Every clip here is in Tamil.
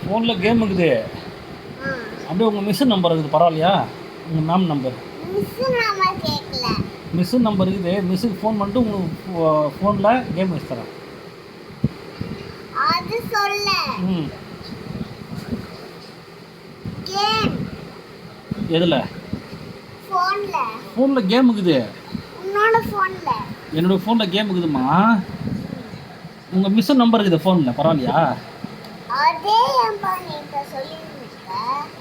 ஃபோனில் கேம் இருக்குது. அப்படியே உங்கள் மிஸ்ஸு நம்பர் இருக்குது, பரவாயில்லையா? உங்கள் மேம் நம்பர். மிஸ்ஸு நம்பர் இருக்குது. மிஸ்ஸுக்கு ஃபோன் பண்ணிட்டு உங்கள் ஃபோனில் கேம் வச்சு தரேன். அது சொல்ல. எதில்? ஃபோனில் கேம் இருக்குது. என்னோடய ஃபோனில் கேம் இருக்குதுமா. உங்கள் மிஸ்ஸு நம்பர் இருக்குது ஃபோனில், பரவாயில்லையா?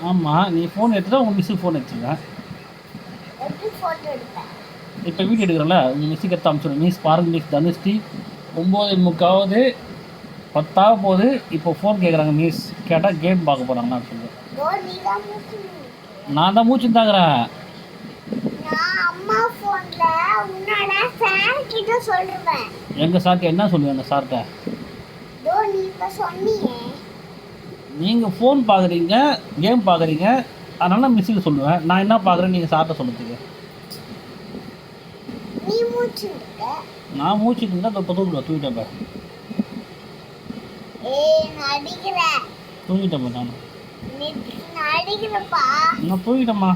ஆமாம், நீ ஃபோன் எடுத்துட்டா உங்கள் மிஸ்ஸுக்கு ஃபோன் எடுத்துருக்கேன். இப்போ வீடியோ எடுக்கிறல, உங்கள் மிஸ்ஸுக்கு எடுத்து அனுப்பிச்சுடுறேன். மிஸ் பாருங்க மிஸ், தனுஷ்டி 9:45 10 போகுது. இப்போ ஃபோன் கேட்குறாங்க மிஸ். கேட்டால் கேம் பார்க்க போகிறாங்க. நான் சொல்லுவேன், நான் தான் மூச்சு தாங்கிறேன். எங்கள் சார்ட்ட என்ன சொல்லுவேன்? எங்கள் சார்ட்ட நீங்கள் ஃபோன் பார்க்குறீங்க, கேம் பார்க்குறீங்க, அதனால மிஸ்ஸுக்கு சொல்லுவேன். நான் என்ன பார்க்குறேன் நீங்கள் சார்ட்ட சொல்லுறதுக்கு? நான் மூச்சுட்டு இருந்தால் இப்போ தூங்கிட்டேன். தூங்கிட்டேன் நான் தூங்கிட்டேம்மா.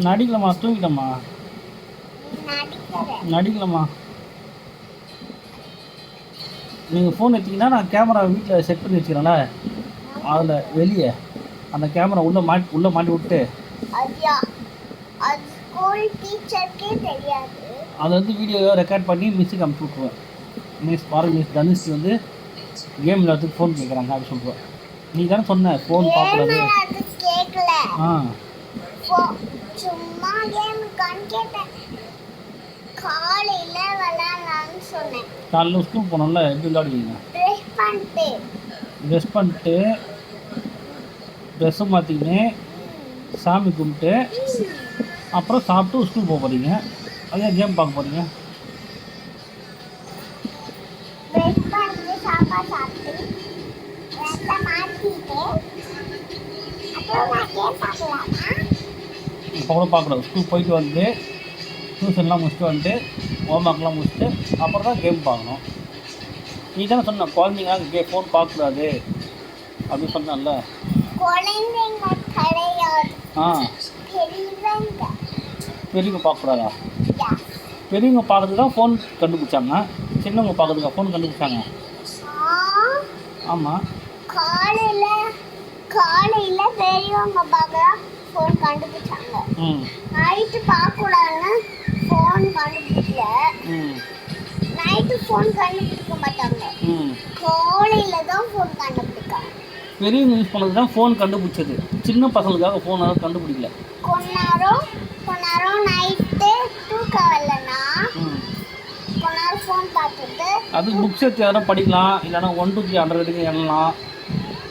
நடிக்கலம்மா, தூங்கிட்டேம்மா. நடிக்கலம்மா. நீங்கள் ஃபோன் எடுத்தீங்கன்னா நான் கேமரா வீட்டில் செட் பண்ணி வச்சுக்கிறேன்ல, அதில் வெளியே அந்த கேமரா உள்ளே மாட்டி விட்டு அதை வந்து வீடியோ ரெக்கார்ட் பண்ணி மிஸ்ஸுக்கு அனுப்பிச்சி விட்ருவேன். மிஸ் பாருங்க மிஸ், தனுஷ் வந்து கேம் விளையாடுறதுக்கு ஃபோன் கேட்குறாங்க அப்படின்னு சொல்லுவேன். நீ தானே சொன்ன ஃபோன் பார்க்குறது. சும்மா காலையில் ஸ்கூல் போனோம்ல, எப்படி விளையாடுவீங்க? ட்ரெஸ் பண்ணிட்டு ட்ரெஸ்ஸை மாற்றிக்கின்னு சாமி கும்பிட்டு அப்புறம் சாப்பிட்டு ஸ்கூல் போக போகிறீங்க. அதே கேம் பார்க்க போகிறீங்க. இப்போ கூட பார்க்கக்கூடாது. ஸ்கூல் போயிட்டு வந்து டியூஷன்லாம் முடிச்சுட்டு வந்துட்டு ஹோம்ஒர்க்லாம் முடிச்சுட்டு அப்புறம் தான் கேம் பார்க்கணும். நீ தானே சொன்ன குழந்தைங்க ஃபோன் பார்க்கக்கூடாது அப்படின்னு சொன்னால. பெரியவங்க பார்க்கக்கூடாதா? பெரியவங்க பார்க்கறதுக்கு தான் ஃபோன் கண்டுபிடிச்சாங்க. சின்னவங்க பார்க்கறதுக்கா ஃபோன் கண்டுபிடிச்சாங்க? ஆமாம், காலையில் பெரியவங்க பார்க்க ஃபோன் கண்டுபிடிச்சாங்க. நைட்டு பார்க்கக்கூடாதுன்னு ஃபோன் கண்டுபிடிக்கல. நைட்டு ஃபோன் கண்டுபிடிக்க மாட்டாங்க, காலையில் தான் ஃபோன் கண்டுபிடிக்காங்க. பெரியவங்க யூஸ் பண்ணது தான் ஃபோன் கண்டுபிடிச்சது. சின்ன பசங்களுக்காக ஃபோன் அதை கண்டுபிடிக்கல. கொஞ்ச நேரம் நைட்டு தூக்கம் வரலன்னா கொஞ்ச நேரம் ஃபோன் பார்த்துட்டு அது புக்ஸ் எடுத்து யாரும் படிக்கலாம், இல்லைன்னா 1 to 3 100 எண்ணலாம்,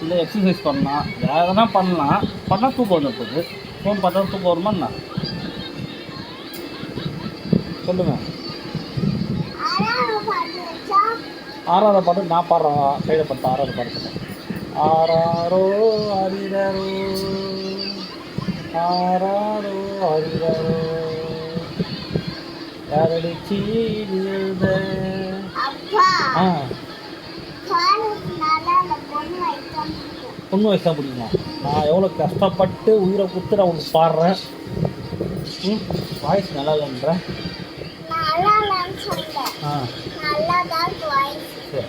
இல்லை எக்ஸசைஸ் பண்ணலாம், வேறு எதனா பண்ணால் தூக்கம் வந்து போகுது. ஃபோன் பார்த்தா தூக்கம் வருமா என்ன? சொல்லுங்கள். 6வது பாட்டு நான் பாடுறேன். கையில் பட்டு 6வது பாட்டு. ஆராரோ அரிரரோ ஆராரோ அரிரரோ யாரடிச்சி எழுத. பொண்ணு வயசா பிடிக்குமா? நான் எவ்வளோ கஷ்டப்பட்டு உயிரை கொடுத்து நான் உனக்கு பாடுறேன். வாய்ஸ் நல்லா இல்லைன்றேன். சரி.